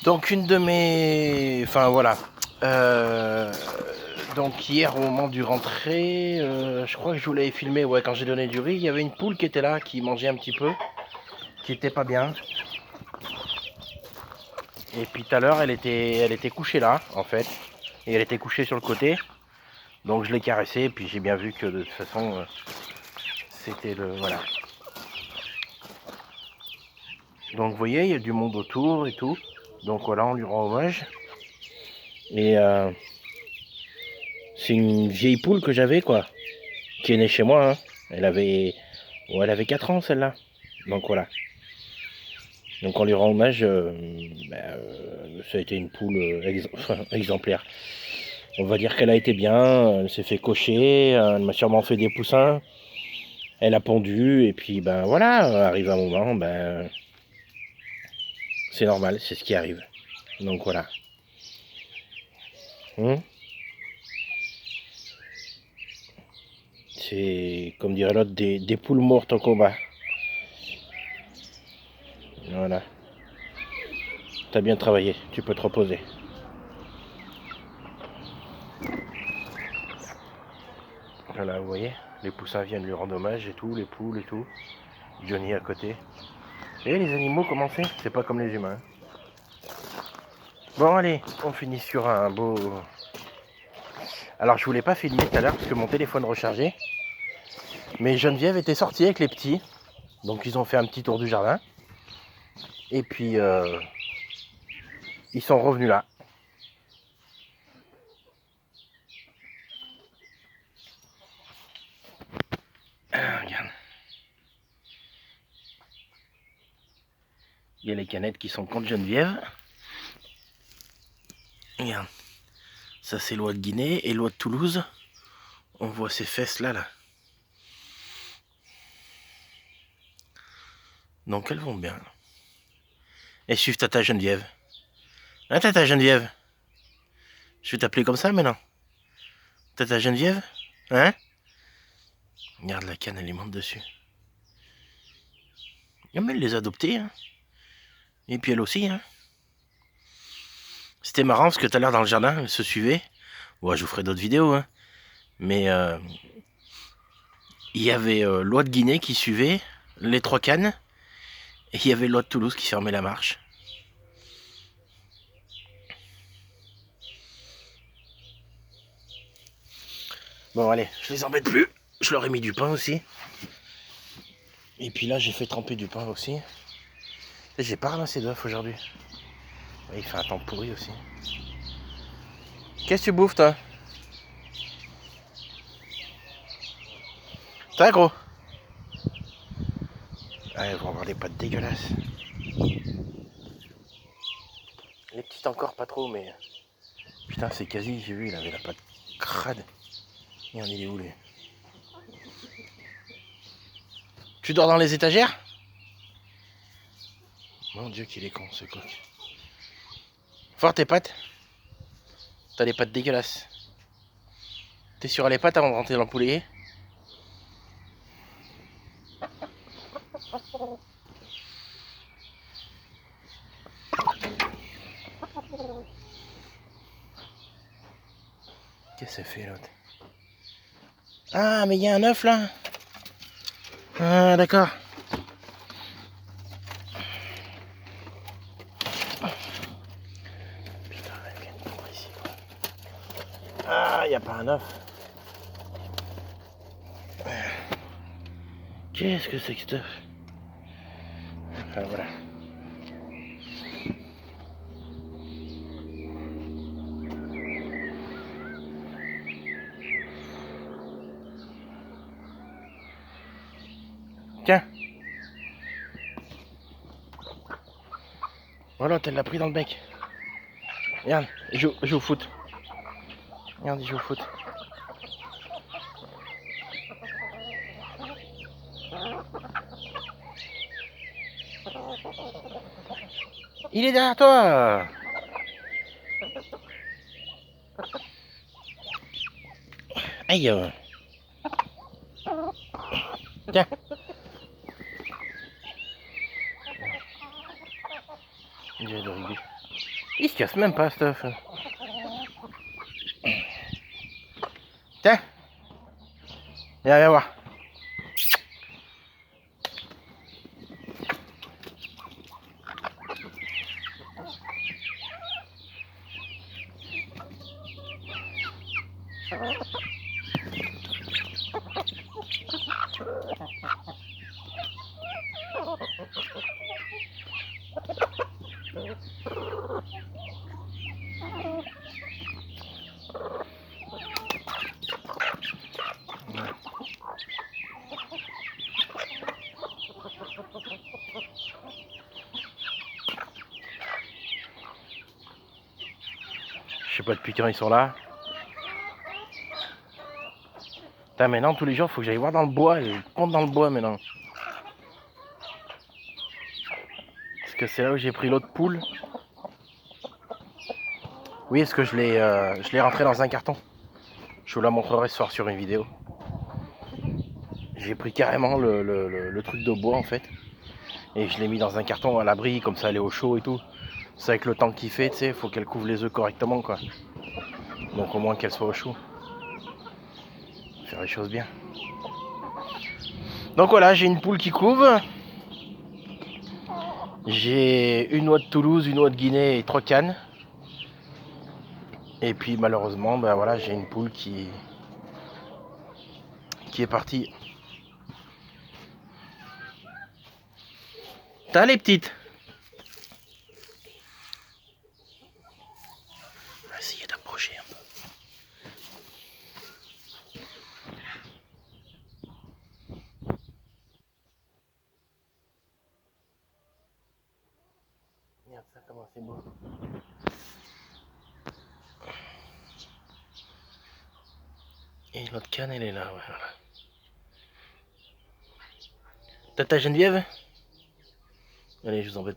Donc une de mes... Enfin voilà. Euh, Donc hier au moment du rentrée, je crois que je vous l'avais filmé, ouais, quand j'ai donné du riz, il y avait une poule qui était là, qui mangeait un petit peu, qui était pas bien. Et puis tout à l'heure, elle était couchée là, en fait. Et elle était couchée sur le côté. Donc je l'ai caressée, et puis j'ai bien vu que de toute façon, c'était le... Voilà. Donc vous voyez, il y a du monde autour et tout. Donc voilà, on lui rend hommage. Et c'est une vieille poule que j'avais, quoi, qui est née chez moi, hein. Elle avait... Ouais, elle avait 4 ans, celle-là. Donc voilà. Donc on lui rend hommage, ça a été une poule exemplaire. On va dire qu'elle a été bien, elle s'est fait cocher, elle m'a sûrement fait des poussins, elle a pondu, et puis ben voilà, arrive un moment, ben c'est normal, c'est ce qui arrive. Donc voilà. C'est, comme dirait l'autre, des poules mortes au combat. Voilà. T'as bien travaillé, tu peux te reposer. Voilà, vous voyez, les poussins viennent lui rendre hommage et tout, les poules et tout. Johnny à côté. Et les animaux, comment c'est pas comme les humains. Bon allez, on finit sur un beau... Alors je voulais pas filmer tout à l'heure parce que mon téléphone rechargeait. Mais Geneviève était sortie avec les petits. Donc ils ont fait un petit tour du jardin. Et puis ils sont revenus là. Ah, regarde. Il y a les canettes qui sont contre Geneviève. Regarde. Ça c'est l'oie de Guinée et l'oie de Toulouse. On voit ces fesses là. Donc elles vont bien. Et suivent Tata Geneviève. Hein Tata Geneviève? Je vais t'appeler comme ça maintenant. Tata Geneviève? Hein? Regarde la canne, elle monte dessus. Ah, mais elle les a adoptés, hein. Et puis elle aussi, hein. C'était marrant parce que tout à l'heure dans le jardin, elle se suivait. Ouais, je vous ferai d'autres vidéos, hein. Mais il y avait l'oie de Guinée qui suivait, les 3 cannes, et il y avait l'oie de Toulouse qui fermait la marche. Bon, allez, je les embête plus. Je leur ai mis du pain aussi. Et puis là, j'ai fait tremper du pain aussi. Et j'ai pas ramassé d'œufs aujourd'hui. Il fait un temps pourri aussi. Qu'est-ce que tu bouffes, toi? Ça, gros? Ah, elles vont avoir des pattes dégueulasses. Les petites encore pas trop, mais... Putain, c'est quasi, j'ai vu, il avait la patte crade. Et on est où, lui? Tu dors dans les étagères? Mon Dieu, qu'il est con, ce coq. Fort tes pattes. T'as les pattes dégueulasses. T'es sur les pattes avant de rentrer dans le poulet? Qu'est-ce que ça fait, l'autre? Ah, mais il y a un œuf, là. Ah, d'accord. Putain, elle vient de tomber ici. Ah, il n'y a pas un œuf. Qu'est-ce que c'est que cet œuf? Enfin, voilà. Tiens. Voilà, elle l'a pris dans le bec. Regarde, il joue au foot. Regarde, il joue au foot. Il est derrière toi. Aïe. Tiens. Il dirait de rugby. Il se casse même pas, Stuff. Tiens. Viens voir. Je sais pas depuis quand ils sont là. Putain, maintenant tous les jours faut que j'aille voir dans le bois. Je compte dans le bois maintenant. Parce que c'est là où j'ai pris l'autre poule. Oui, est-ce que je l'ai rentré dans un carton. Je vous la montrerai ce soir sur une vidéo. J'ai pris carrément le truc de bois en fait. Et je l'ai mis dans un carton à l'abri, comme ça elle est au chaud et tout. C'est avec le temps qu'il fait, tu sais, faut qu'elle couvre les œufs correctement quoi. Donc au moins qu'elle soit au chaud. Faire les choses bien. Donc voilà, j'ai une poule qui couve. J'ai une oie de Toulouse, une oie de Guinée et 3 cannes. Et puis malheureusement, ben voilà, j'ai une poule qui est partie. T'as les petites. On va essayer d'approcher un peu. Regarde ça comment c'est beau. Et l'autre canne elle est là, ouais, voilà. T'as ta Geneviève? Allez, je vous embête pas.